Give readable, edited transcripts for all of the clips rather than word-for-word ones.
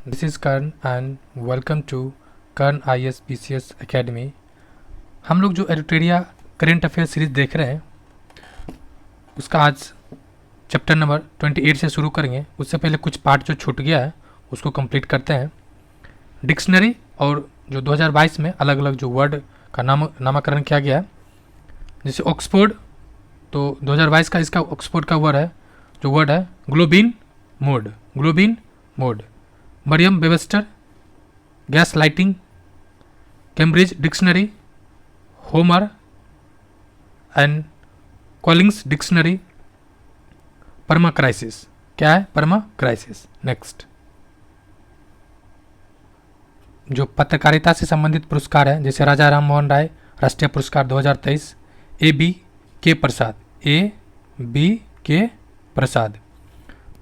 This is Karan and welcome to Karan IS PCS Academy। हम लोग जो एडिटोरिया current affair series देख रहे हैं उसका आज चैप्टर नंबर 28 से शुरू करेंगे। उससे पहले कुछ पार्ट जो छूट गया है उसको कंप्लीट करते हैं। डिक्शनरी और जो 2022 में अलग अलग जो वर्ड का नामकरण किया गया है, जैसे ऑक्सफोर्ड, तो 2022 का इसका ऑक्सफोर्ड का वर्ड है goblin mode. Merriam Webster gaslighting, Cambridge dictionary, Homer and Collins dictionary, permacrisis. क्या है परमा क्राइसिस? नेक्स्ट, जो पत्रकारिता से संबंधित पुरस्कार है, जैसे राजा राम मोहन राय राष्ट्रीय पुरस्कार 2023, A.B. के प्रसाद।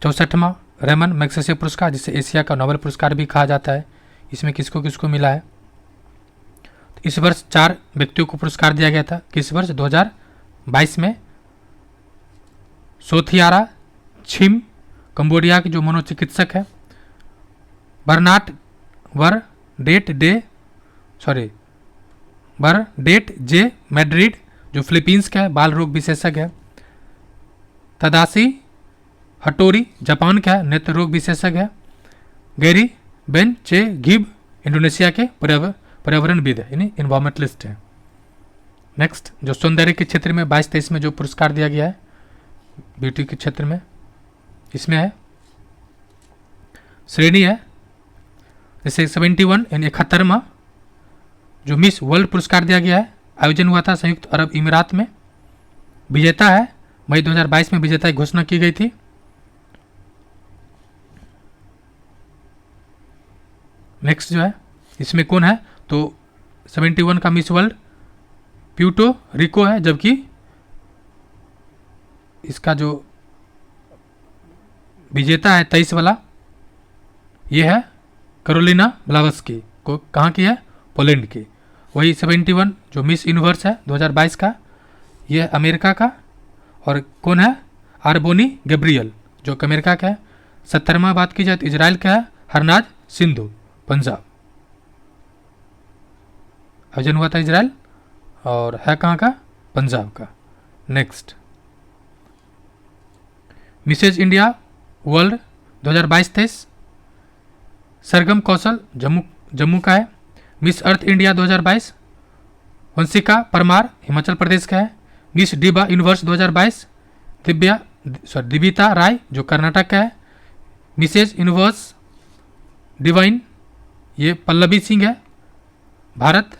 64वां रेमन मैग्सेसे पुरस्कार, जिसे एशिया का नोबेल पुरस्कार भी कहा जाता है। इसमें किसको किसको मिला है? इस वर्ष 4 व्यक्तियों को पुरस्कार दिया गया था। किस वर्ष? 2022 में सोथियारा छिम, कंबोडिया के जो मनोचिकित्सक है। बरडेट जे मैड्रिड, जो फिलीपींस का है, बाल रोग विशेषज्ञ है। तदाशी हटोरी, जापान का है, नेत्र रोग विशेषज्ञ है। गैरी बेन चे गिब, इंडोनेशिया के पर्यावरणविद है, यानी इन्वायरमेंटलिस्ट है। नेक्स्ट, जो सौंदर्य के क्षेत्र में 22-23 में जो पुरस्कार दिया गया है ब्यूटी के क्षेत्र में, इसमें है श्रेणी है जैसे 71 यानी 71वां जो मिस वर्ल्ड पुरस्कार दिया गया है, आयोजन हुआ था संयुक्त अरब अमीरात में। विजेता है मई 2022 में विजेता की घोषणा की गई थी। नेक्स्ट जो है इसमें कौन है, तो 71 का मिस वर्ल्ड प्यूर्टो रिको है, जबकि इसका जो विजेता है 23 वाला ये है कैरोलिना ब्लावस्की, को कहाँ की है? पोलैंड की। वही 71 जो मिस यूनिवर्स है 2022 का, ये है अमेरिका का। और कौन है? आरबोनी गैब्रियल, जो अमेरिका का है। 70वां बात की जाए तो इजराइल का है हरनाज सिंधु, पंजाब। आयोजन हुआ था इजराइल और है कहाँ का? पंजाब का। नेक्स्ट, मिसेज इंडिया वर्ल्ड 2022-23 सरगम कौशल जम्मू का है। Miss Earth India 2022 Vanshika Parmar Himachal Pradesh का है। मिस डिबा यूनिवर्स 2022 दिविता राय, जो कर्नाटक का है। मिसेज यूनिवर्स डिवाइन ये पल्लवी सिंह है, भारत।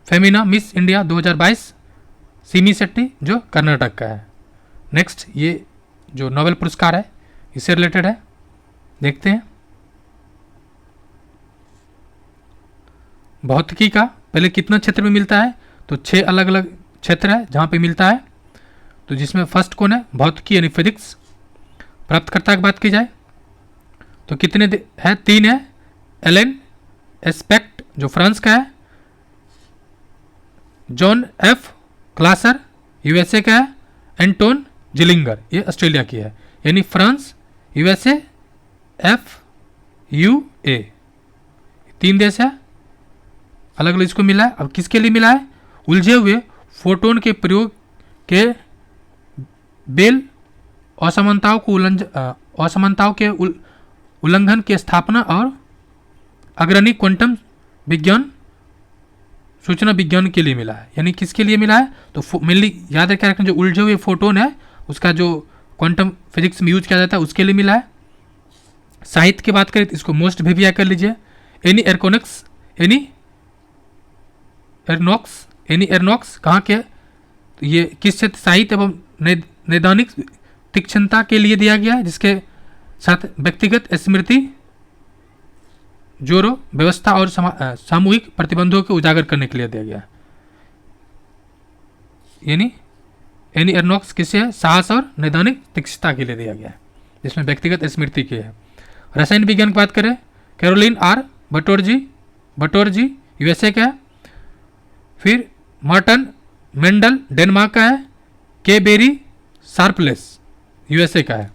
फेमिना मिस इंडिया 2022 सिमी शेट्टी, जो कर्नाटक का है। नेक्स्ट, ये जो नोबेल पुरस्कार है इससे रिलेटेड है, देखते हैं। भौतिकी का पहले कितना क्षेत्र में मिलता है, तो 6 अलग अलग क्षेत्र है जहाँ पे मिलता है। तो जिसमें फर्स्ट कौन है? भौतिकी यानी फिजिक्स। प्राप्तकर्ता की बात की जाए तो कितने है? 3 है। एलन एस्पेक्ट, जो फ्रांस का है। जॉन एफ क्लासर यूएसए का है। एंटोन जिलिंगर ये ऑस्ट्रेलिया की है। यानी फ्रांस, यूएसए, FUA 3 देश है, अलग अलग इसको मिला है। अब किसके लिए मिला है? उलझे हुए फोटोन के प्रयोग के बेल असमानताओं के उल्लंघन की स्थापना और अग्रणी क्वांटम विज्ञान सूचना विज्ञान के लिए मिला है। यानी किसके लिए मिला है? तो मेनली याद रखें जो उलझे हुए फोटोन है उसका जो क्वांटम फिजिक्स में यूज किया जाता है उसके लिए मिला है। साहित्य की बात करें तो इसको मोस्ट भेविया कर लीजिए। एनी एरनॉक्स कहाँ के? तो ये किस क्षेत्र? साहित्य एवं नैदानिक तीक्ष्णता के लिए दिया गया है, जिसके साथ व्यक्तिगत स्मृति, जोरो व्यवस्था और सामूहिक प्रतिबंधों को उजागर करने के लिए दिया गया है। यानी एनी एरनॉक्स किसे है? साहस और नैदानिक तीक्ष्णता के लिए दिया गया है, जिसमें व्यक्तिगत स्मृति की है। रसायन विज्ञान की बात करें, कैरोलिन आर बटोरजी यूएसए का है। फिर मार्टन मेंडल डेनमार्क का है। के बेरी शार्पलेस यूएसए का है।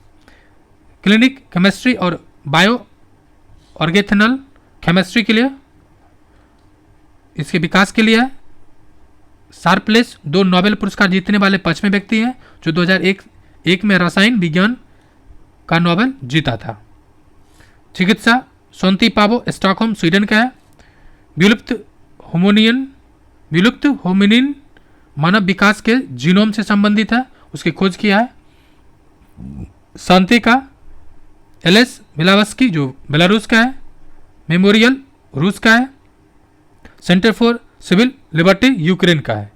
क्लिनिक केमिस्ट्री और बायो ऑर्गेथनल केमिस्ट्री के लिए, इसके विकास के लिए है। शार्पलेस 2 नोबेल पुरस्कार जीतने वाले 5वें व्यक्ति हैं जो 2001 में रसायन विज्ञान का नोबेल जीता था। चिकित्सा सोंती पावो स्टॉकहोम स्वीडन का है। विलुप्त होमिनिन मानव विकास के जीनोम से संबंधित है, उसकी खोज किया है। शांति का एलएस मिलावस्की जो बेलारूस का है। मेमोरियल रूस का है। Centre for civil liberty Ukraine का है।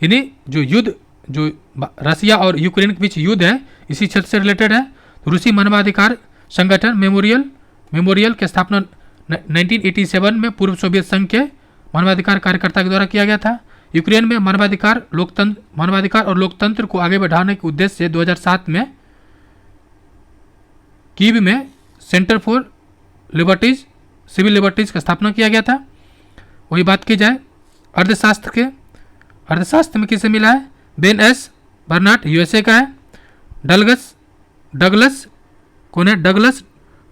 यानी जो युद्ध जो रसिया और यूक्रेन के बीच युद्ध है इसी क्षेत्र से रिलेटेड है। तो रूसी मानवाधिकार संगठन मेमोरियल की स्थापना 1987 में पूर्व सोवियत संघ के मानवाधिकार कार्यकर्ता के द्वारा किया गया था। यूक्रेन में मानवाधिकार और लोकतंत्र को आगे बढ़ाने के उद्देश्य से 2007 में कीव में सेंटर फॉर सिविल लिबर्टीज का स्थापना किया गया था। वही बात की जाए अर्थशास्त्र में किसे मिला है? बेन एस बर्नार्ड यूएसए का है। डगलस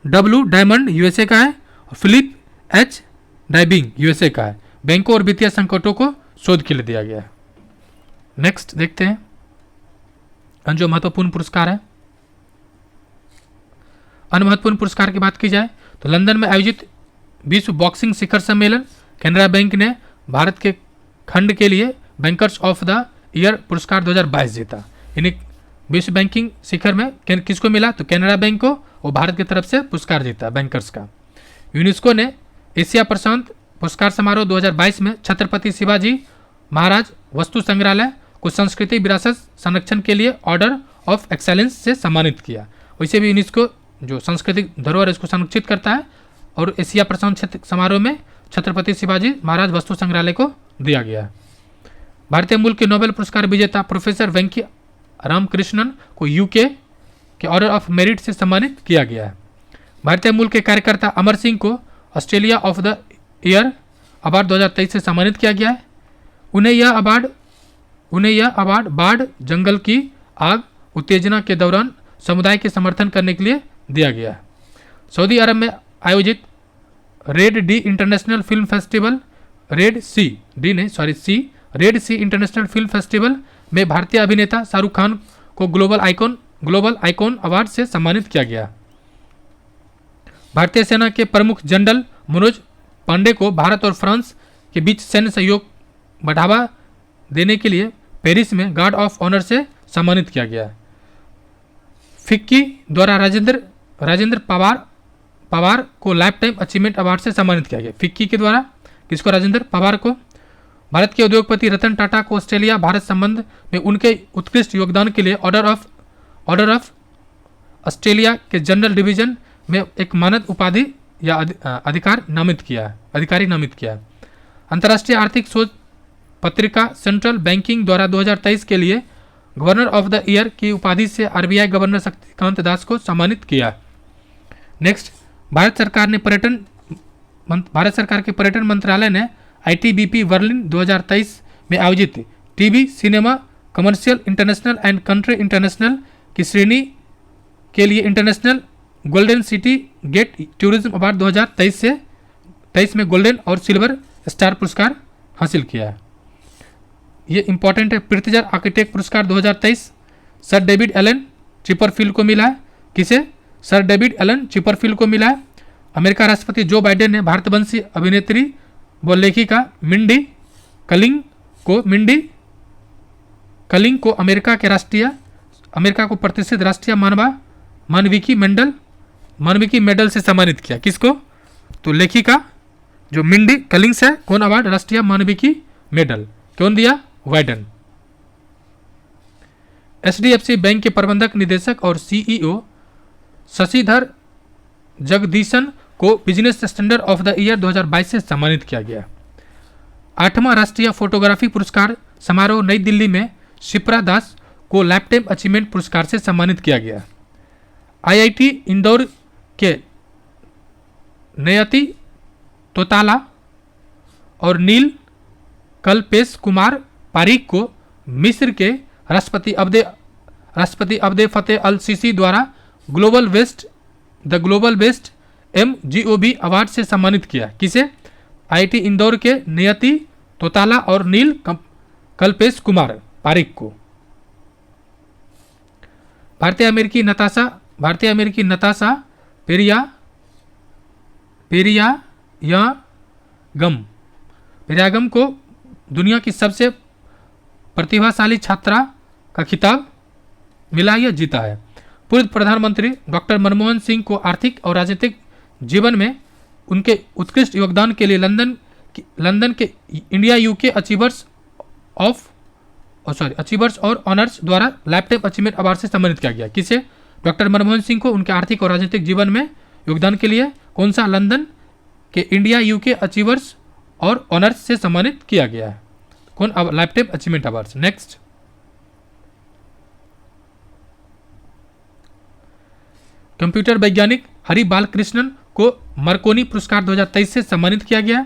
डब्ल्यू डायमंड यूएसए का है। और फिलिप एच डाइबिंग यूएसए का है। बैंकों और वित्तीय संकटों को शोध के लिए दिया गया है। नेक्स्ट देखते हैं जो महत्वपूर्ण पुरस्कार है। अन्य महत्वपूर्ण पुरस्कार की बात की जाए तो लंदन में आयोजित विश्व बॉक्सिंग शिखर सम्मेलन कैनरा बैंक ने भारत के खंड के लिए बैंकर्स ऑफ द ईयर पुरस्कार 2022 जीता। यानी विश्व बैंकिंग शिखर में किसको मिला? तो कैनरा बैंक को, और भारत की तरफ से पुरस्कार जीता बैंकर्स का। यूनेस्को ने एशिया प्रशांत पुरस्कार समारोह 2022 में छत्रपति शिवाजी महाराज वस्तु संग्रहालय को संस्कृति विरासत संरक्षण के लिए ऑर्डर ऑफ एक्सेलेंस से सम्मानित किया। वैसे भी यूनेस्को जो सांस्कृतिक धरोहर इसको संरक्षित करता है और एशिया प्रशांत क्षेत्र समारोह में छत्रपति शिवाजी महाराज वस्तु संग्रहालय को दिया गया है। भारतीय मूल के नोबेल पुरस्कार विजेता प्रोफेसर वेंकी रामकृष्णन को यूके के ऑर्डर ऑफ मेरिट से सम्मानित किया गया है। भारतीय मूल के कार्यकर्ता अमर सिंह को Australia of the year award 2023 से सम्मानित किया गया है। उन्हें यह अवार्ड बाढ़, जंगल की आग उत्तेजना के दौरान समुदाय के समर्थन करने के लिए दिया गया है। सऊदी अरब में आयोजित रेड सी इंटरनेशनल फिल्म फेस्टिवल में भारतीय अभिनेता शाहरुख खान को ग्लोबल आइकॉन अवार्ड से सम्मानित किया गया। भारतीय सेना के प्रमुख जनरल मनोज पांडे को भारत और फ्रांस के बीच सैन्य सहयोग बढ़ावा देने के लिए पेरिस में गार्ड ऑफ ऑनर से सम्मानित किया गया। फिक्की द्वारा राजेंद्र पवार को लाइफ टाइम अचीवमेंट अवार्ड से सम्मानित किया गया। फिक्की के द्वारा किसको? राजेंद्र पवार को। भारत के उद्योगपति रतन टाटा को ऑस्ट्रेलिया भारत संबंध में उनके उत्कृष्ट योगदान के लिए ऑर्डर ऑफ ऑस्ट्रेलिया के जनरल डिवीजन में एक मानद उपाधि या अधिकारी नामित किया है। अंतर्राष्ट्रीय आर्थिक शोध पत्रिका सेंट्रल बैंकिंग द्वारा 2023 के लिए गवर्नर ऑफ द ईयर की उपाधि से आरबीआई गवर्नर शक्तिकांत दास को सम्मानित किया। नेक्स्ट, भारत सरकार के पर्यटन मंत्रालय ने आईटीबीपी बर्लिन 2023 में आयोजित TV cinema commercial international and country international की श्रेणी के लिए international golden city gate tourism award 2023 में गोल्डन और सिल्वर स्टार पुरस्कार हासिल किया है। ये इंपॉर्टेंट है। प्रित्जर आर्किटेक्ट पुरस्कार 2023 सर डेविड एलन चिपरफील्ड को मिला है। किसे? सर डेविड एलन चिपरफील्ड को मिला है। अमेरिका राष्ट्रपति जो बाइडेन ने भारतवंशी अभिनेत्री व लेखिका मिंडी कलिंग को अमेरिका को प्रतिष्ठित राष्ट्रीय मानविकी मेडल से सम्मानित किया। किसको? तो लेखिका जो मिंडी कलिंग्स है, कौन अवार्ड? राष्ट्रीय मानविकी मेडल। कौन दिया? बाइडेन। एचडीएफसी बैंक के प्रबंधक निदेशक और सीईओ शशिधर जगदीशन को business standard of the year 2022 से सम्मानित किया गया। 8वां राष्ट्रीय फोटोग्राफी पुरस्कार समारोह नई दिल्ली में शिप्रा दास को लाइफ टाइम अचीवमेंट पुरस्कार से सम्मानित किया गया। आईआईटी इंदौर के नयति तोताला और नील कल्पेश कुमार पारीक को मिस्र के राष्ट्रपति अब्दे फतेह अल सीसी द्वारा ग्लोबल बेस्ट MGOB अवार्ड से सम्मानित किया। किसे? IIT इंदौर के नियति तोताला और नील कल्पेश कुमार पारिक को। भारतीय अमेरिकी नताशा पेरियागम को दुनिया की सबसे प्रतिभाशाली छात्रा का खिताब मिला, यह जीता है। पूर्व प्रधानमंत्री डॉक्टर मनमोहन सिंह को आर्थिक और राजनीतिक जीवन में उनके उत्कृष्ट योगदान के लिए लंदन के इंडिया यूके अचीवर्स और ऑनर्स द्वारा लाइफटाइम अचीवमेंट अवार्ड से सम्मानित किया गया। किसे? डॉक्टर मनमोहन सिंह को उनके आर्थिक और राजनीतिक जीवन में योगदान के लिए कौन सा लंदन के इंडिया यूके अचीवर्स और ऑनर्स से सम्मानित किया गया है? कौन? Lifetime achievement award. Next, computer वैज्ञानिक हरि बालकृष्णन को मार्कोनी पुरस्कार 2023 से सम्मानित किया गया।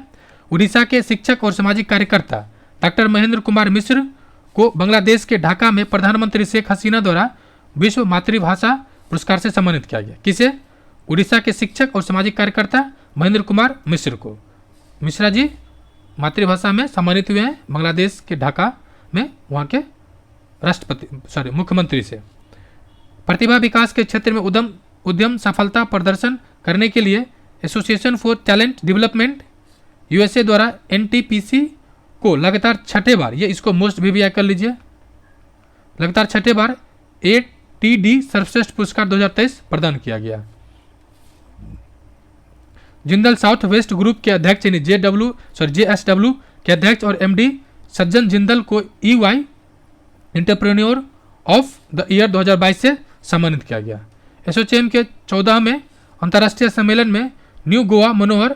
उड़ीसा के शिक्षक और सामाजिक कार्यकर्ता डॉक्टर महेंद्र कुमार मिश्र को बांग्लादेश के ढाका में प्रधानमंत्री शेख हसीना द्वारा विश्व मातृभाषा पुरस्कार से सम्मानित किया गया। किसे? उड़ीसा के शिक्षक और सामाजिक कार्यकर्ता महेंद्र कुमार मिश्र को। मिश्रा जी मातृभाषा में सम्मानित हुए हैं बांग्लादेश के ढाका में वहाँ के मुख्यमंत्री से। प्रतिभा विकास के क्षेत्र में उद्यम सफलता प्रदर्शन करने के लिए association for talent development USA द्वारा NTPC को लगातार छठे बार, ये इसको मोस्ट VVI कर लीजिए, लगातार छठे बार ATD सर्वश्रेष्ठ पुरस्कार 2023 प्रदान किया गया। जिंदल साउथ वेस्ट ग्रुप के अध्यक्ष यानी JSW के अध्यक्ष और MD सज्जन जिंदल को EY entrepreneur of the year 2022 से सम्मानित किया गया। एसोचैम के 14 में अंतर्राष्ट्रीय सम्मेलन में न्यू गोवा मनोहर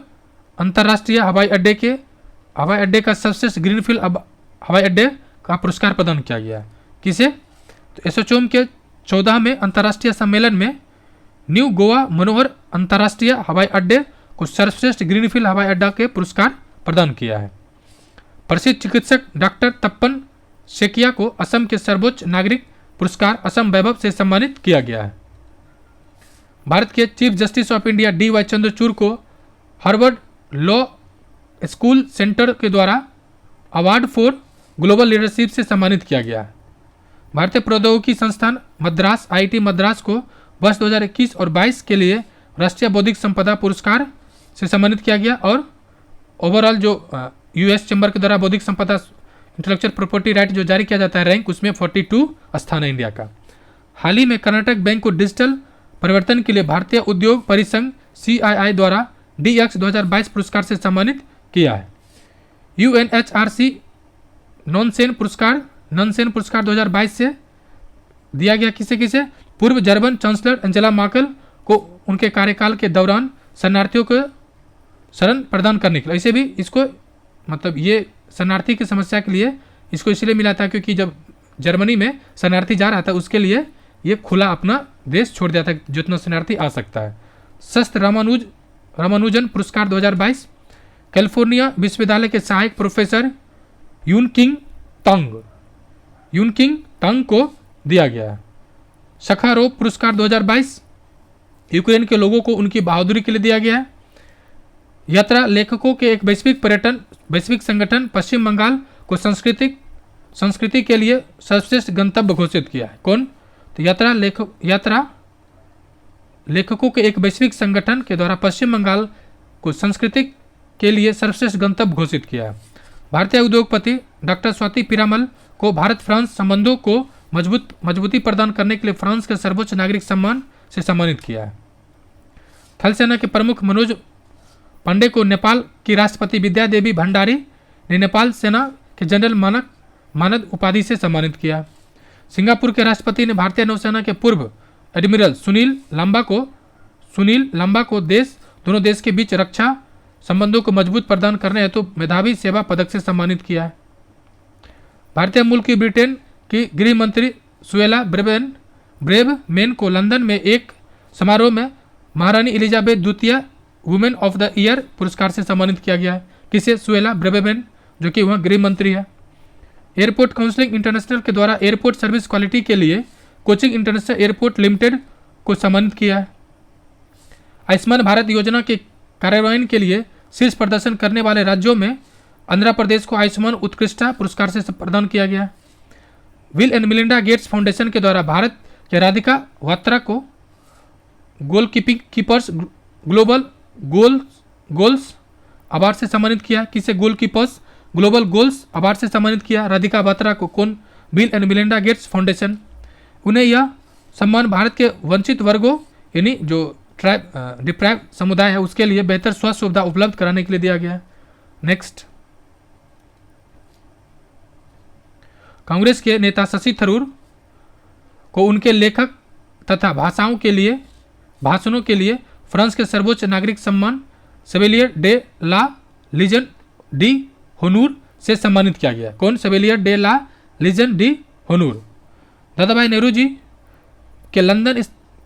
अंतर्राष्ट्रीय हवाई अड्डे का सर्वश्रेष्ठ ग्रीनफील्ड हवाई अड्डे का पुरस्कार प्रदान किया गया। किसे? तो एसोचैम के 14 में अंतर्राष्ट्रीय सम्मेलन में न्यू गोवा मनोहर अंतर्राष्ट्रीय हवाई अड्डे को सर्वश्रेष्ठ ग्रीनफील्ड हवाई अड्डा के पुरस्कार प्रदान किया है। प्रसिद्ध चिकित्सक डॉक्टर तप्पन सेकिया को असम के सर्वोच्च नागरिक पुरस्कार असम वैभव से सम्मानित किया गया है। भारत के chief justice of India DY Chandrachud को हार्वर्ड लॉ स्कूल सेंटर के द्वारा अवार्ड फॉर ग्लोबल लीडरशिप से सम्मानित किया गया है। भारतीय प्रौद्योगिकी संस्थान मद्रास IIT मद्रास को वर्ष 2021 और 22 के लिए राष्ट्रीय बौद्धिक संपदा पुरस्कार से सम्मानित किया गया और ओवरऑल जो US चैम्बर के द्वारा बौद्धिक संपदा इंटेलेक्चुअल प्रॉपर्टी राइट जो जारी किया जाता है रैंक, उसमें 42 स्थान है इंडिया का। हाल ही में कर्नाटक बैंक को डिजिटल परिवर्तन के लिए भारतीय उद्योग परिसंघ CII द्वारा DX 2022 पुरस्कार से सम्मानित किया है। UNHRC नॉनसेन पुरस्कार 2022 से दिया गया। किसे? पूर्व जर्मन चांसलर एंजेला मार्केल को उनके कार्यकाल के दौरान शरणार्थियों को शरण प्रदान करने के लिए। ऐसे भी इसको मतलब ये शरणार्थी की समस्या के लिए इसको इसलिए मिला था क्योंकि जब जर्मनी में शरणार्थी जा रहा था उसके लिए ये खुला अपना देश छोड़ दिया था जितना शरणार्थी आ सकता है। शस्त्र रामानुजन पुरस्कार 2022 कैलिफोर्निया विश्वविद्यालय के सहायक प्रोफेसर यूनकिंग टंग को दिया गया है। सखारोव पुरस्कार 2022 यूक्रेन के लोगों को उनकी बहादुरी के लिए दिया गया है। यात्रा लेखकों के एक वैश्विक संगठन पश्चिम बंगाल को संस्कृति के लिए सर्वश्रेष्ठ गंतव्य घोषित किया है। कौन? तो यात्रा लेखकों के एक वैश्विक संगठन के द्वारा पश्चिम बंगाल को संस्कृति के लिए सर्वश्रेष्ठ गंतव्य घोषित किया है। भारतीय उद्योगपति डॉक्टर स्वाति पीरामल को भारत फ्रांस संबंधों को मजबूती प्रदान करने के लिए फ्रांस के सर्वोच्च नागरिक सम्मान से सम्मानित किया है। थल सेना के प्रमुख मनोज पांडे को नेपाल की राष्ट्रपति विद्या देवी भंडारी ने नेपाल सेना के जनरल मानद उपाधि से सम्मानित किया। सिंगापुर के राष्ट्रपति ने भारतीय नौसेना के पूर्व एडमिरल सुनील लांबा को दोनों देश के बीच रक्षा संबंधों को मजबूत प्रदान करने हेतु मेधावी सेवा पदक से सम्मानित किया है। भारतीय मूल की ब्रिटेन की गृह मंत्री सुएला ब्रेवमैन को लंदन में एक समारोह में महारानी एलिजाबेथ द्वितीय वुमेन ऑफ द ईयर पुरस्कार से सम्मानित किया गया है। किसे? सुएला ब्रेवमैन जो कि वहाँ गृह मंत्री है। एयरपोर्ट काउंसिलिंग इंटरनेशनल के द्वारा एयरपोर्ट सर्विस क्वालिटी के लिए कोचिंग इंटरनेशनल एयरपोर्ट लिमिटेड को सम्मानित किया है। आयुष्मान भारत योजना के कार्यान्वयन के लिए शीर्ष प्रदर्शन करने वाले राज्यों में आंध्र प्रदेश को आयुष्मान उत्कृष्टता पुरस्कार से प्रदान किया गया। Bill and Melinda Gates foundation के द्वारा भारत के राधिका वात्रा को गोल कीपर्स ग्लोबल गोल्स अवार्ड से सम्मानित किया। किसे गोल कीपर्स ग्लोबल गोल्स अवार्ड से सम्मानित किया? राधिका वात्रा को। कौन? Bill and Melinda Gates foundation. उन्हें यह सम्मान भारत के वंचित वर्गों यानी जो डिप्राइव समुदाय है उसके लिए बेहतर स्वास्थ्य सुविधा उपलब्ध कराने के लिए दिया गया। नेक्स्ट, कांग्रेस के नेता शशि थरूर को उनके लेखक तथा भाषणों के लिए फ्रांस के सर्वोच्च नागरिक सम्मान Chevalier de la Legion d' Honneur से सम्मानित किया गया। कौन? Chevalier de la Legion d' Honneur. Dadabhai Nehru ji के लंदन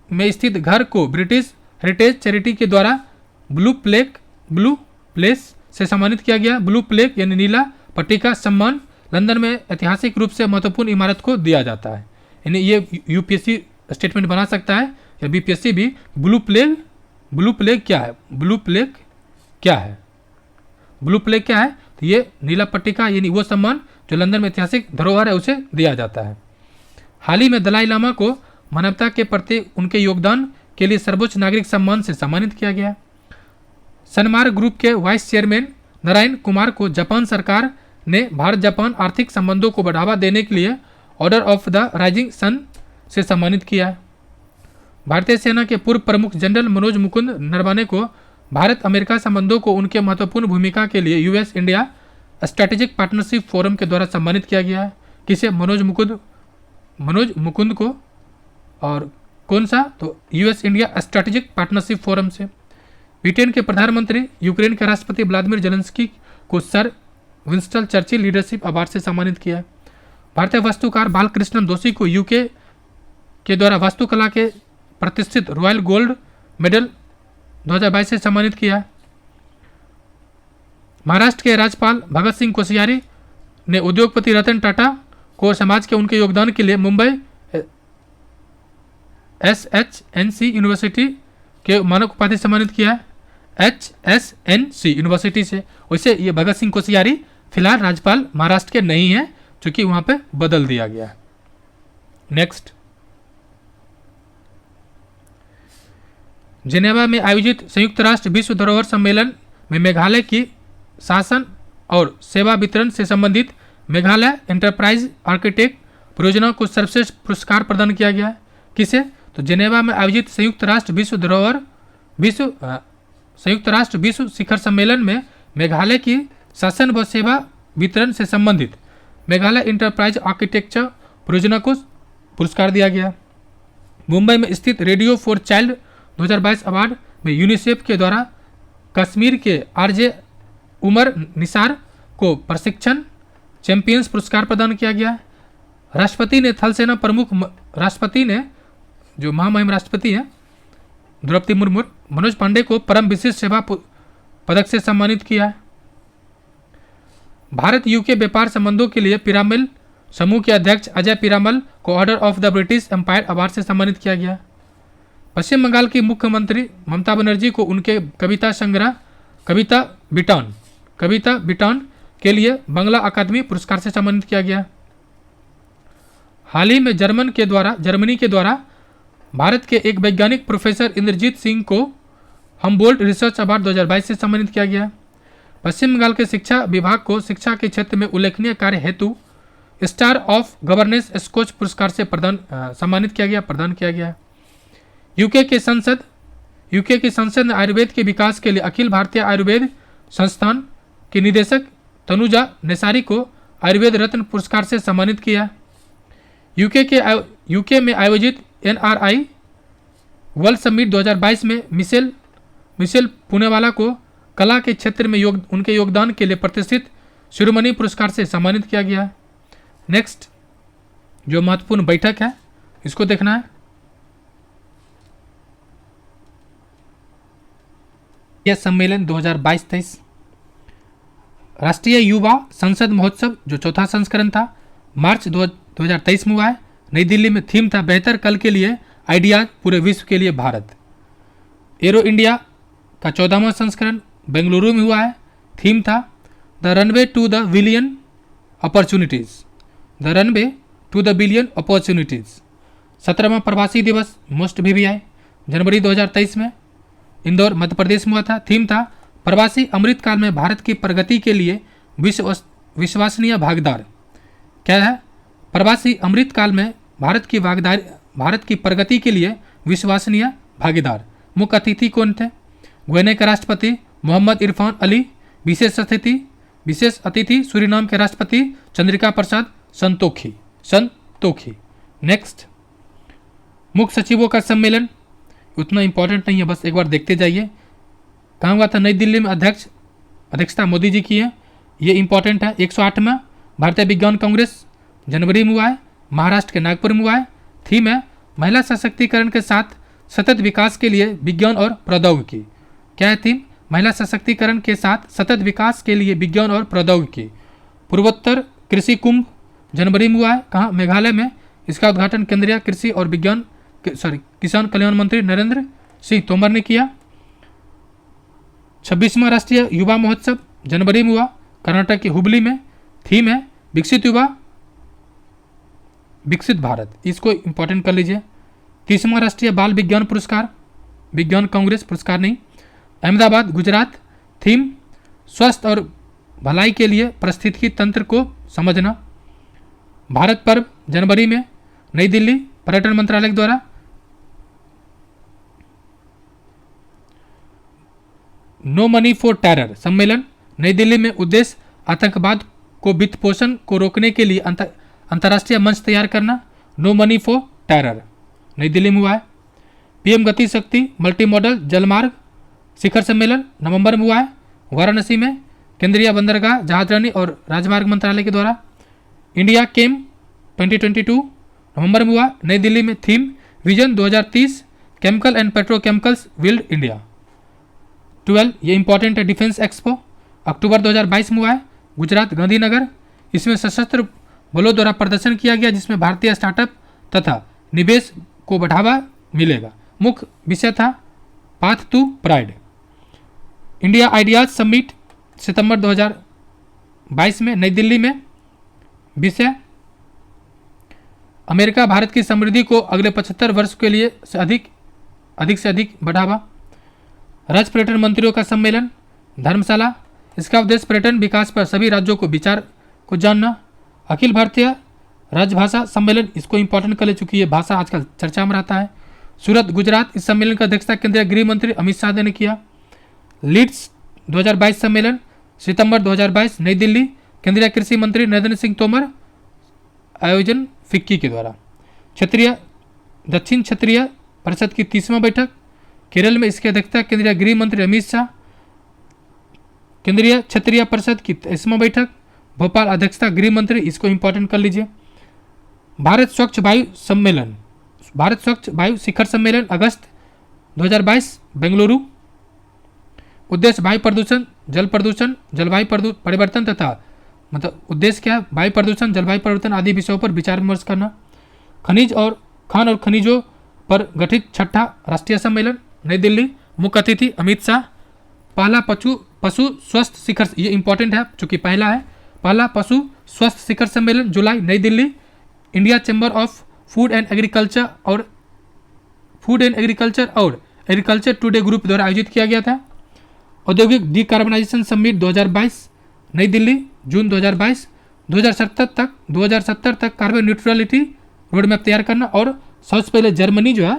में स्थित घर को ब्रिटिश हेरिटेज चैरिटी के द्वारा ब्लू प्लेस से सम्मानित किया गया। ब्लू प्लेक यानी नीला पट्टी का सम्मान लंदन में ऐतिहासिक रूप से महत्वपूर्ण इमारत को दिया जाता है। यानी ये यूपीएससी स्टेटमेंट बना सकता है या बीपीएससी भी। ब्लू प्लेग क्या है? ब्लू प्लेग क्या है? तो ये नीला पट्टी का यानी वो सम्मान जो लंदन में ऐतिहासिक धरोहर है उसे दिया जाता है। हाल ही में दलाई लामा को मानवता के प्रति उनके योगदान के लिए सर्वोच्च नागरिक सम्मान से सम्मानित किया गया। सनमार्ग ग्रुप के वाइस चेयरमैन नारायण कुमार को जापान सरकार ने भारत जापान आर्थिक संबंधों को बढ़ावा देने के लिए order of the rising sun से सम्मानित किया। भारतीय सेना के पूर्व प्रमुख जनरल मनोज मुकुंद नरवाने को भारत अमेरिका संबंधों को उनके महत्वपूर्ण भूमिका के लिए US India strategic partnership forum के द्वारा सम्मानित किया गया है। किसे? मनोज मुकुंद को। और कौन सा? तो US India strategic partnership forum से। ब्रिटेन के प्रधानमंत्री यूक्रेन के राष्ट्रपति व्लादिमीर जेलेंस्की को sir Winston Churchill leadership award से सम्मानित किया। भारतीय वास्तुकार बालकृष्णन दोषी को यूके के द्वारा वास्तुकला के प्रतिष्ठित रॉयल गोल्ड मेडल 2022 से सम्मानित किया। महाराष्ट्र के राज्यपाल भगत सिंह कोश्यारी ने उद्योगपति रतन टाटा को समाज के उनके योगदान के लिए मुंबई SHNC यूनिवर्सिटी के मानक उपाधि सम्मानित किया। HSNC यूनिवर्सिटी से। वैसे ये भगत सिंह कोश्यारी फिलहाल राज्यपाल महाराष्ट्र के नहीं है, चूंकि वहां पे बदल दिया गया। नेक्स्ट, जेनेवा में आयोजित संयुक्त राष्ट्र विश्व धरोहर सम्मेलन में मेघालय की शासन और सेवा वितरण से संबंधित मेघालय एंटरप्राइज आर्किटेक्ट परियोजना को सर्वश्रेष्ठ पुरस्कार प्रदान किया गया। किसे? तो जेनेवा में आयोजित संयुक्त राष्ट्र विश्व शिखर सम्मेलन में मेघालय की शासन व सेवा वितरण से संबंधित मेघालय एंटरप्राइज आर्किटेक्चर परियोजना को पुरस्कार दिया गया। मुंबई में स्थित रेडियो फॉर चाइल्ड 2022 अवार्ड में यूनिसेफ के द्वारा कश्मीर के आरजे उमर निसार को प्रशिक्षण चैंपियंस पुरस्कार प्रदान किया गया। राष्ट्रपति ने थल सेना प्रमुख जो महामहिम राष्ट्रपति हैं द्रौपदी मुर्मू मनोज पांडे को परम विशिष्ट सेवा पदक से सम्मानित किया। भारत यूके व्यापार संबंधों के लिए पिरामल समूह के अध्यक्ष अजय पिरामल को order of the British empire award से सम्मानित किया गया। पश्चिम बंगाल की मुख्यमंत्री ममता बनर्जी को उनके कविता संग्रह कविता बिटान के लिए बांग्ला अकादमी पुरस्कार से सम्मानित किया गया। हाल ही में जर्मनी के द्वारा भारत के एक वैज्ञानिक प्रोफेसर इंद्रजीत सिंह को हमबोल्ट रिसर्च अवार्ड 2022 से सम्मानित किया गया। पश्चिम बंगाल के शिक्षा विभाग को शिक्षा के क्षेत्र में उल्लेखनीय कार्य हेतु स्टार ऑफ गवर्नेंस स्कॉच पुरस्कार से प्रदान किया गया। यूके की संसद ने आयुर्वेद के विकास के लिए अखिल भारतीय आयुर्वेद संस्थान के निदेशक तनुजा नेसारी को आयुर्वेद रत्न पुरस्कार से सम्मानित किया। यूके में आयोजित NRI वर्ल्ड समिट 2022 में मिशेल पुनेवाला को कला के क्षेत्र में उनके योगदान के लिए प्रतिष्ठित शिरोमणि पुरस्कार से सम्मानित किया गया। नेक्स्ट, जो महत्वपूर्ण बैठक है इसको देखना है। यह सम्मेलन 2022-23 राष्ट्रीय युवा संसद महोत्सव जो चौथा संस्करण था मार्च 2023 में हुआ है। नई दिल्ली में थीम था बेहतर कल के लिए आइडियाज पूरे विश्व के लिए भारत। एरो इंडिया का 14वां संस्करण बेंगलुरु में हुआ है। थीम था the runway to the billion opportunities, the runway to the billion opportunities. 17वां प्रवासी दिवस मोस्ट VVI जनवरी 2023 में इंदौर मध्य प्रदेश में हुआ था। थीम था प्रवासी अमृतकाल में भारत की प्रगति के लिए विश्वसनीय भागीदार। क्या है? प्रवासी अमृतकाल में भारत की प्रगति के लिए विश्वसनीय भागीदार। मुख्य अतिथि कौन थे? गुयाना के राष्ट्रपति मोहम्मद इरफान अली, विशेष अतिथि सूरीनाम के राष्ट्रपति चंद्रिका प्रसाद संतोखी। नेक्स्ट, मुख्य सचिवों का सम्मेलन उतना इंपॉर्टेंट नहीं है, बस एक बार देखते जाइए। कहाँ हुआ था? नई दिल्ली में अध्यक्षता मोदी जी की है, ये इंपॉर्टेंट है। 108वां भारतीय विज्ञान कांग्रेस जनवरी में हुआ है, महाराष्ट्र के नागपुर में हुआ है। थीम है महिला सशक्तिकरण के साथ सतत विकास के लिए विज्ञान और प्रौद्योगिकी। क्या है थीम? महिला सशक्तिकरण के साथ सतत विकास के लिए विज्ञान और प्रौद्योगिकी। पूर्वोत्तर कृषि कुंभ जनवरी में हुआ है, कहाँ? मेघालय में। इसका उद्घाटन केंद्रीय कृषि और किसान कल्याण मंत्री नरेंद्र सिंह तोमर ने किया। 26वां राष्ट्रीय युवा महोत्सव जनवरी में हुआ, कर्नाटक के हुबली में। थीम है विकसित युवा विकसित भारत, इसको इंपॉर्टेंट कर लीजिए। 30वां राष्ट्रीय बाल विज्ञान पुरस्कार, विज्ञान कांग्रेस पुरस्कार नहीं, अहमदाबाद गुजरात। थीम स्वास्थ्य और भलाई के लिए पारिस्थितिकी तंत्र को समझना। भारत पर्व जनवरी में नई दिल्ली, पर्यटन मंत्रालय द्वारा। नो मनी फॉर टेरर सम्मेलन नई दिल्ली में, उद्देश्य आतंकवाद को वित्त पोषण को रोकने के लिए अंतर्राष्ट्रीय मंच तैयार करना। नो मनी फॉर टेरर नई दिल्ली में हुआ है। PM गति शक्ति मल्टी मॉडल जलमार्ग शिखर सम्मेलन नवंबर में हुआ है, वाराणसी में। केंद्रीय बंदरगाह जहाजरानी और राजमार्ग मंत्रालय के द्वारा। इंडिया केम 2022 नवंबर में हुआ, नई दिल्ली में। Theme vision 2030 chemical and petrochemicals build India. 12 ये इंपॉर्टेंट है, डिफेंस एक्सपो अक्टूबर 2022 में हुआ है, गुजरात गांधीनगर। इसमें सशस्त्र बलों द्वारा प्रदर्शन किया गया, जिसमें भारतीय स्टार्टअप तथा निवेश को बढ़ावा मिलेगा। मुख्य विषय था path to pride. India ideas summit सितंबर 2022 में नई दिल्ली में। विषय अमेरिका भारत की समृद्धि को अगले 75 वर्ष के लिए अधिक से अधिक बढ़ावा। राज्य पर्यटन मंत्रियों का सम्मेलन धर्मशाला, इसका उद्देश्य पर्यटन विकास पर सभी राज्यों को विचार को जानना। अखिल भारतीय राजभाषा सम्मेलन, इसको इंपॉर्टेंट कर ले, चूंकि ये भाषा आजकल चर्चा में रहता है। सूरत गुजरात, इस सम्मेलन की अध्यक्षता केंद्रीय गृह मंत्री अमित शाह ने किया। लीड्स 2022 सम्मेलन सितंबर 2022 नई दिल्ली, केंद्रीय कृषि मंत्री नरेंद्र सिंह तोमर, आयोजन फिक्की के द्वारा। दक्षिण क्षेत्रीय परिषद की 30वां बैठक केरल में, इसकी अध्यक्षता केंद्रीय गृह मंत्री अमित शाह। केंद्रीय क्षेत्रीय परिषद की 23वां बैठक भोपाल, अध्यक्षता गृह मंत्री, इसको इंपॉर्टेंट कर लीजिए। भारत स्वच्छ वायु शिखर सम्मेलन अगस्त 2022 बेंगलुरु, उद्देश्य वायु प्रदूषण, जल प्रदूषण, जलवायु परिवर्तन तथा उद्देश्य क्या है? वायु प्रदूषण, जलवायु परिवर्तन आदि विषयों पर विचार विमर्श करना। खान और खनिजों पर गठित 6ठा राष्ट्रीय सम्मेलन नई दिल्ली, मुख्य अतिथि अमित शाह। पहला पशु स्वस्थ शिखर, ये इंपॉर्टेंट है चूंकि पहला है, पहला पशु स्वस्थ शिखर सम्मेलन जुलाई नई Delhi. India chamber of food and agriculture और एग्रीकल्चर टुडे ग्रुप द्वारा आयोजित किया गया था। औद्योगिक डिकार्बनाइजेशन समिट 2022 नई दिल्ली जून 2022। 2070 तक कार्बन न्यूट्रलिटी रोड मैप तैयार करना। और सबसे पहले जर्मनी जो है,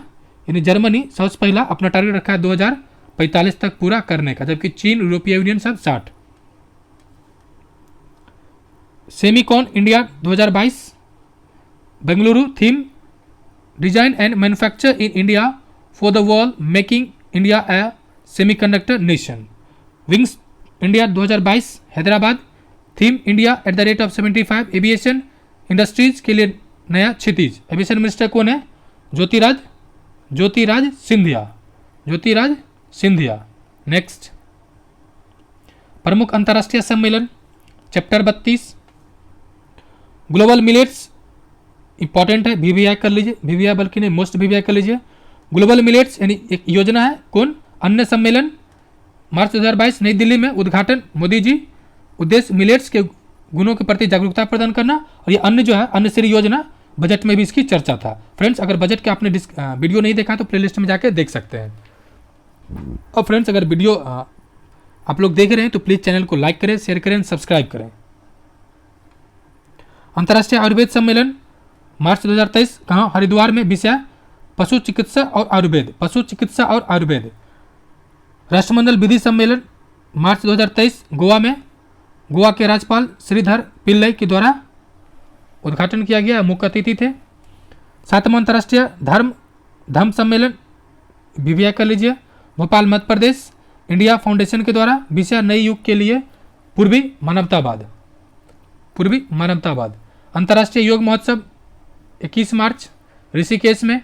यानी जर्मनी सबसे पहला अपना टारगेट रखा है 2045 तक पूरा करने का, जबकि चीन, यूरोपीय यूनियन सब 60। Semicon India 2022 Bengaluru, theme design and manufacture in India for the world, making India A semiconductor nation. Wings India 2022 Hyderabad, theme India at the rate of 75। Aviation industries के लिए नया क्षितिज। एविएशन मिनिस्टर कौन है? ज्योतिराज सिंधिया। नेक्स्ट, प्रमुख अंतर्राष्ट्रीय सम्मेलन चैप्टर 32 ग्लोबल मिलेट्स, इंपॉर्टेंट है, VVI कर लीजिए, VVI बल्कि नहीं मोस्ट VVI कर लीजिए। ग्लोबल मिलेट्स यानी एक योजना है, कौन? अन्य सम्मेलन मार्च 2022 नई दिल्ली में, उद्घाटन मोदी जी, उद्देश्य मिलेट्स के गुणों के प्रति जागरूकता प्रदान करना। और ये अन्य जो है अन्य श्री योजना, बजट में भी इसकी चर्चा था। फ्रेंड्स, अगर बजट के आपने वीडियो नहीं देखा तो प्लेलिस्ट में जाके देख सकते हैं। और फ्रेंड्स, अगर वीडियो आप लोग देख रहे हैं तो प्लीज़ चैनल को लाइक करें, शेयर करें, सब्सक्राइब करें। अंतर्राष्ट्रीय आयुर्वेद सम्मेलन मार्च 2023 कहाँ? हरिद्वार में। विषय पशु चिकित्सा और आयुर्वेद, पशु चिकित्सा और आयुर्वेद। राष्ट्रमंडल विधि सम्मेलन मार्च 2023 गोवा में, गोवा के राज्यपाल श्रीधर पिल्लई के द्वारा उद्घाटन किया गया, मुख्य अतिथि थे। 7वां अंतर्राष्ट्रीय धर्म सम्मेलन BBI कर लीजिए, भोपाल मध्य प्रदेश, इंडिया फाउंडेशन के द्वारा। विषय नई युग के लिए पूर्वी मानवतावाद, पूर्वी मानवतावाद। अंतर्राष्ट्रीय योग महोत्सव 21 मार्च ऋषिकेश में।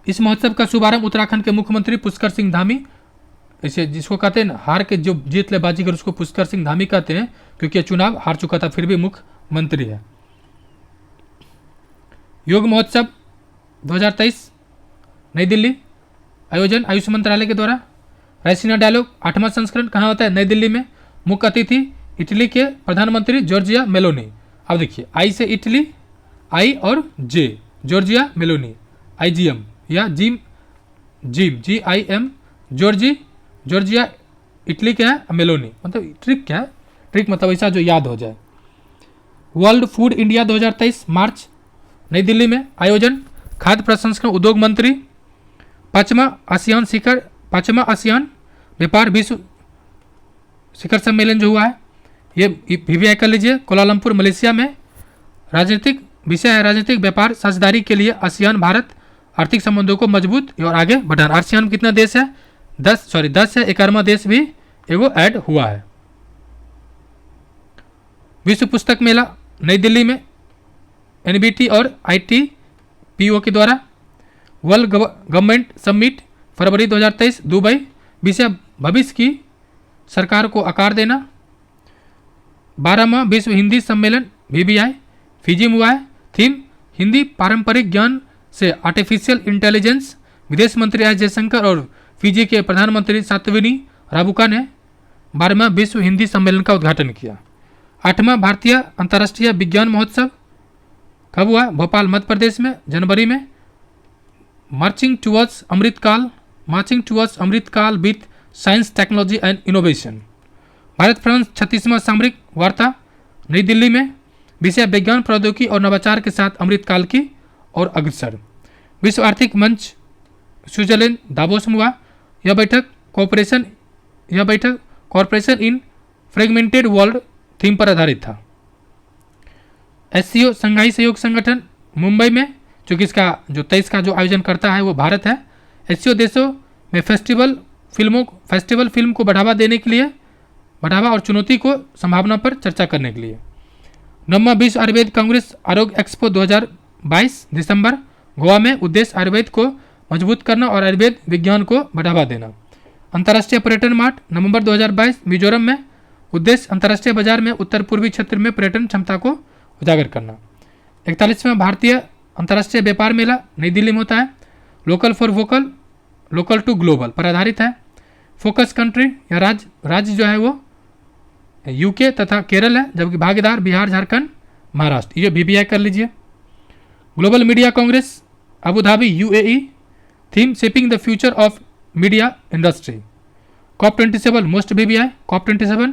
इस महोत्सव का शुभारंभ उत्तराखंड के मुख्यमंत्री पुष्कर सिंह धामी, इसे जिसको कहते हैं हार के जो जीत ले बाजीगर उसको पुष्कर सिंह धामी कहते हैं, क्योंकि चुनाव हार चुका था फिर भी मुख्यमंत्री है। योग महोत्सव 2023 नई दिल्ली, आयोजन आयुष मंत्रालय के द्वारा। रायसीना डायलॉग 8वां संस्करण कहाँ होता है? नई दिल्ली में। मुख्य अतिथि इटली के प्रधानमंत्री जॉर्जिया मेलोनी। अब देखिए, आई से इटली, आई और जे जॉर्जिया मेलोनी, IGM या जिम GIM जॉर्जिया इटली क्या है? मेलोनी। मतलब ट्रिक क्या है? ट्रिक मतलब ऐसा जो याद हो जाए। वर्ल्ड फूड इंडिया 2023 मार्च नई दिल्ली में, आयोजन खाद्य प्रसंस्करण उद्योग मंत्री। 5वां आसियान व्यापार विश्व शिखर सम्मेलन जो हुआ है, ये BBI कर लीजिए, कोलालमपुर मलेशिया में। राजनीतिक विषय है राजनीतिक व्यापार साझेदारी के लिए आसियान भारत आर्थिक संबंधों को मजबूत और आगे बढ़ाना। आसियान में कितना देश है? 10 है। 11वां देश भी एगो ऐड हुआ है। विश्व पुस्तक मेला नई दिल्ली में, NBT और ITPO के द्वारा। वर्ल्ड गवर्नमेंट समिट फरवरी 2023 दुबई। विषय भविष्य की सरकार को आकार देना। 12वां विश्व हिंदी सम्मेलन BBI फिजी में हुआ है। थीम हिंदी पारंपरिक ज्ञान से आर्टिफिशियल इंटेलिजेंस। विदेश मंत्री S जयशंकर और फिजी के प्रधानमंत्री सातविनी राबुका ने 12वां विश्व हिंदी सम्मेलन का उद्घाटन किया। 8वां भारतीय अंतर्राष्ट्रीय विज्ञान महोत्सव कब हुआ? भोपाल मध्य प्रदेश में, जनवरी में। Marching towards Amritkaal with science technology and innovation. Bharat France 36वां सामरिक वार्ता नई दिल्ली में। विषय विज्ञान प्रौद्योगिकी और नवाचार के साथ अमृतकाल की और अग्रसर। विश्व आर्थिक मंच स्विट्जरलैंड दावोस में हुआ। यह बैठक कॉरपोरेशन इन फ्रेगमेंटेड वर्ल्ड थीम पर आधारित था। SCO संघाई सहयोग संगठन मुंबई में, जो कि इसका जो 23 का जो आयोजन करता है वो भारत है। SCO देशों में फेस्टिवल फिल्म को बढ़ावा और चुनौती को संभावना पर चर्चा करने के लिए। 9वां विश्व आयुर्वेद कांग्रेस आरोग्य एक्सपो 2022 दिसंबर गोवा में। उद्देश्य आयुर्वेद को मजबूत करना और आयुर्वेद विज्ञान को बढ़ावा देना। अंतर्राष्ट्रीय पर्यटन मार्ट नवंबर 2022 मिजोरम में। उद्देश्य अंतर्राष्ट्रीय बाजार में उत्तर पूर्वी क्षेत्र में पर्यटन क्षमता को उजागर करना। 41वां भारतीय अंतर्राष्ट्रीय व्यापार मेला नई दिल्ली में होता है। Local for vocal, local to global पर आधारित है। फोकस कंट्री या राज्य जो है वो UK तथा केरल है, जबकि भागीदार बिहार, झारखंड, महाराष्ट्र। ये BBI कर लीजिए। Global media Congress Abu Dhabi UAE। Theme shaping the future of media industry. COP27 most BBI COP27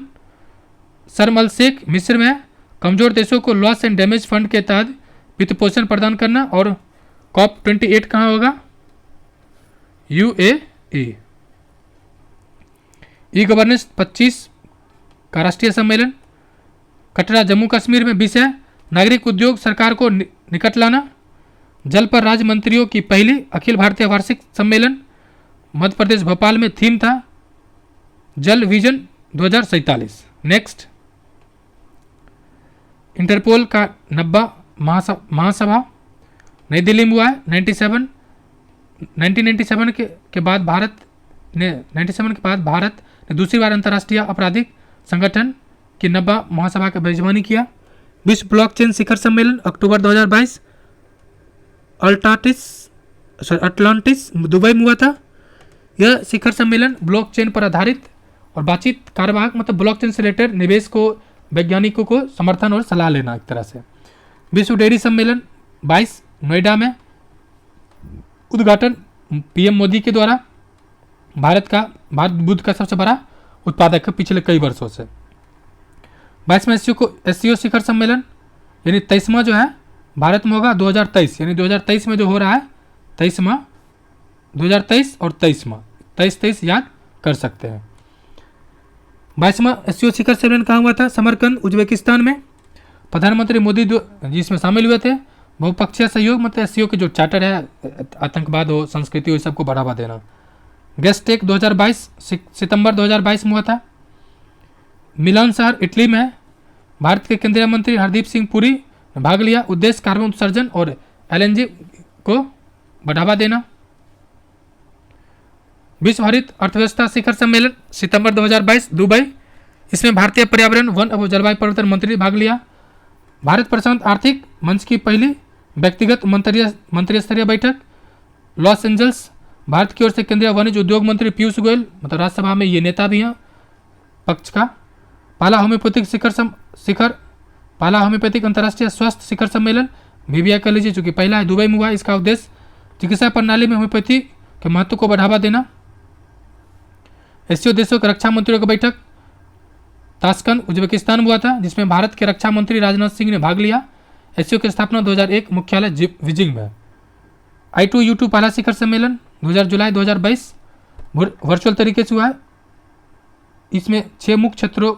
शर्म अल शेख मिस्र में। कमजोर देशों को लॉस एंड डैमेज फंड के तहत वित्त पोषण प्रदान करना। और COP28 कहाँ होगा? UAE। ई गवर्नेंस 25 का राष्ट्रीय सम्मेलन कटरा जम्मू कश्मीर में। विषय नागरिक उद्योग सरकार को निकट लाना। जल पर राज्य मंत्रियों की पहली अखिल भारतीय वार्षिक सम्मेलन मध्य प्रदेश भोपाल में। थीम था जल विजन 2047। नेक्स्ट, इंटरपोल का 90वां महासभा नई दिल्ली में हुआ है। 1997 के बाद भारत ने दूसरी बार अंतर्राष्ट्रीय आपराधिक संगठन की 90वां महासभा की मेजबानी किया। विश्व ब्लॉकचेन शिखर सम्मेलन अक्टूबर 2022 अटलांटिस दुबई में हुआ था। यह शिखर सम्मेलन ब्लॉकचेन पर आधारित और बातचीत कार्यवाहक मतलब ब्लॉकचेन से रिलेटेड निवेश को वैज्ञानिकों को समर्थन और सलाह लेना एक तरह से। विश्व डेयरी सम्मेलन 22 नोएडा में उद्घाटन पीएम मोदी के द्वारा। भारत दूध का सबसे बड़ा उत्पादक है पिछले कई वर्षों से। 22वां एससीओ शिखर सम्मेलन यानी 23वां जो है भारत में होगा 2023, यानी 2023 में जो हो रहा है 23वां 2023 और 23 याद कर सकते हैं। 22वां एससीओ शिखर सम्मेलन कहाँ हुआ था? समरकंद उज्बेकिस्तान में। प्रधानमंत्री मोदी जी इसमें शामिल हुए थे। बहुपक्षीय सहयोग मतलब एससीओ के जो चार्टर है, आतंकवाद हो, संस्कृति हो, सबको बढ़ावा देना। गेस्टेक 2022 सितंबर 2022 में हुआ था। मिलान शहर इटली में भारत के केंद्रीय मंत्री हरदीप सिंह पुरी ने भाग लिया। उद्देश्य कार्बन उत्सर्जन और एलएनजी को बढ़ावा देना। विश्व हरित अर्थव्यवस्था शिखर सम्मेलन सितंबर 2022 दुबई। इसमें भारतीय पर्यावरण वन एवं जलवायु परिवर्तन मंत्री भाग लिया। भारत प्रशांत आर्थिक मंच की पहली व्यक्तिगत मंत्री स्तरीय बैठक लॉस एंजल्स। भारत की ओर से केंद्रीय वाणिज्य उद्योग मंत्री पीयूष गोयल मतलब राज्यसभा में ये नेता भी हैं पक्ष का। पाला होम्योपैथिक अंतर्राष्ट्रीय स्वास्थ्य शिखर सम्मेलन VBI कह लीजिए, जो कि पहला है, दुबई में हुआ। इसका उद्देश्य चिकित्सा प्रणाली में होम्योपैथी के महत्व को बढ़ावा देना। एससीओ देशों के रक्षा मंत्रियों की बैठक ताशकंद उज्बेकिस्तान में हुआ था, जिसमें भारत के रक्षा मंत्री राजनाथ सिंह ने भाग लिया। एससीओ की स्थापना 2001 मुख्यालय बीजिंग में। I2U2 पहला शिखर सम्मेलन जुलाई 2022 वर्चुअल तरीके से हुआ है। इसमें 6 मुख्य क्षेत्रों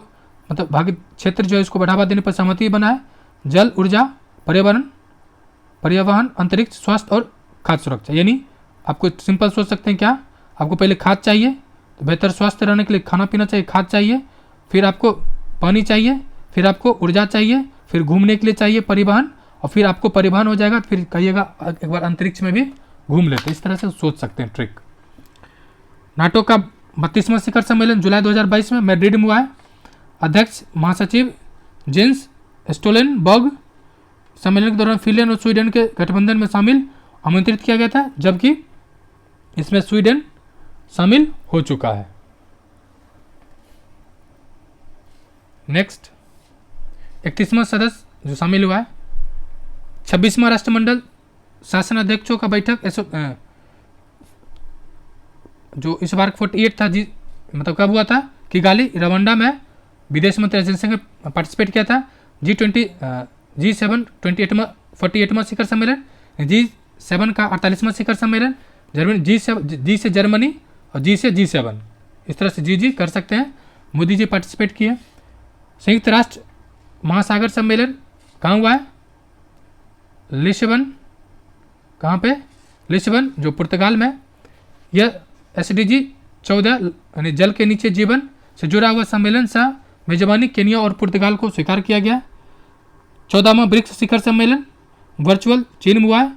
मतलब भाग क्षेत्र जो है इसको बढ़ावा देने पर सहमति बना है। जल, ऊर्जा, परिवहन, अंतरिक्ष, स्वास्थ्य और खाद्य सुरक्षा। यानी आपको सिंपल सोच सकते हैं क्या, आपको पहले खाद चाहिए तो बेहतर स्वास्थ्य रहने के लिए खाना पीना चाहिए, खाद चाहिए, फिर आपको पानी चाहिए, फिर आपको ऊर्जा चाहिए, फिर घूमने के लिए चाहिए परिवहन, और फिर आपको परिवहन हो जाएगा तो फिर कहिएगा एक बार अंतरिक्ष में भी घूम लेते। इस तरह से सोच सकते हैं ट्रिक। नाटो का 32वां शिखर सम्मेलन जुलाई 2022 में मैड्रिड में हुआ है। अध्यक्ष महासचिव जेंस स्टोलेनबर्ग सम्मेलन के दौरान फिनलैंड और स्वीडन के गठबंधन में शामिल आमंत्रित किया गया था, जबकि इसमें स्वीडन शामिल हो चुका है। नेक्स्ट 31वां सदस्य जो शामिल हुआ है। 26वां राष्ट्रमंडल शासन अध्यक्षों का बैठक जो इस बार 48 था जी, मतलब कब हुआ था? किगाली रवांडा में विदेश मंत्री एजेंसी ने पार्टिसिपेट किया था। G7 48वां शिखर सम्मेलन, G7 का 48वां शिखर सम्मेलन, G से जर्मनी और G से G7, इस तरह से जी कर सकते हैं। मोदी जी पार्टिसिपेट किए। संयुक्त राष्ट्र महासागर सम्मेलन कहाँ हुआ है? लिस्बन। कहाँ पे? लिस्बन जो पुर्तगाल में। यह SDG 14 यानी जल के नीचे जीवन से जुड़ा हुआ सम्मेलन सा मेजबानी केन्या और पुर्तगाल को स्वीकार किया गया। 14वां ब्रिक्स शिखर सम्मेलन वर्चुअल चीन में हुआ है।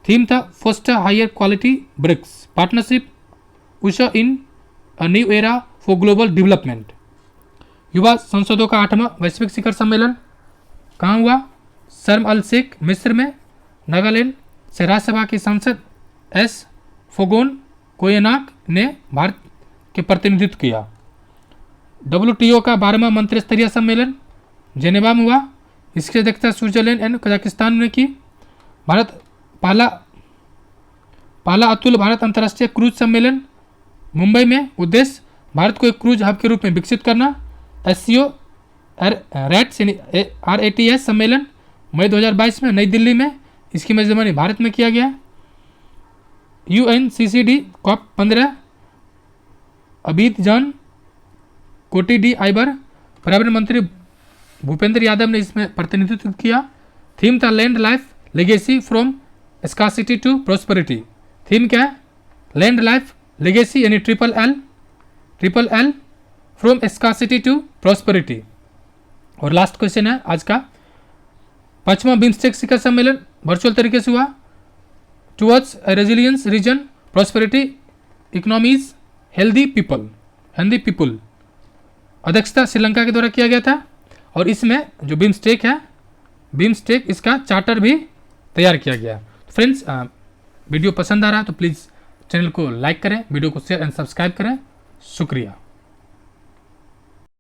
थीम था foster higher quality BRICS partnership usher in a new era for global development. युवा संसदों का 8वां वैश्विक शिखर सम्मेलन कहाँ हुआ? शर्म अल शेख मिस्र में। नागालैंड से राज्यसभा के सांसद एस फोगोन कोयनाक ने भारत के प्रतिनिधित्व किया। WTO का 12वां मंत्री स्तरीय सम्मेलन जेनेवा में हुआ। इसकी अध्यक्षता स्विट्जरलैंड एंड कजाकिस्तान ने की। भारत पहला अतुल भारत अंतर्राष्ट्रीय क्रूज सम्मेलन मुंबई में। उद्देश्य भारत को एक क्रूज हब के रूप में विकसित करना। SCO RATS सम्मेलन मई 2022 में नई दिल्ली में, इसकी मेजबानी भारत में किया गया। UNCCD COP 15 अबीदजान कोटी डी आइबर। पर्यावरण मंत्री भूपेंद्र यादव ने इसमें प्रतिनिधित्व किया। थीम था land life legacy from scarcity to prosperity. Theme क्या है? लैंड लाइफ लेगेसी यानी triple L from scarcity to prosperity. और लास्ट क्वेश्चन है आज का। 5वां बिम्स्टेक शिखर सम्मेलन वर्चुअल तरीके से हुआ। Towards resilience region prosperity economies healthy people. अध्यक्षता श्रीलंका के द्वारा किया गया था। और इसमें जो बिम्स्टेक है, बिम्स्टेक इसका चार्टर भी तैयार किया गया। फ्रेंड्स वीडियो पसंद आ रहा है तो प्लीज़ चैनल को लाइक करें, वीडियो को शेयर एंड सब्सक्राइब करें। शुक्रिया।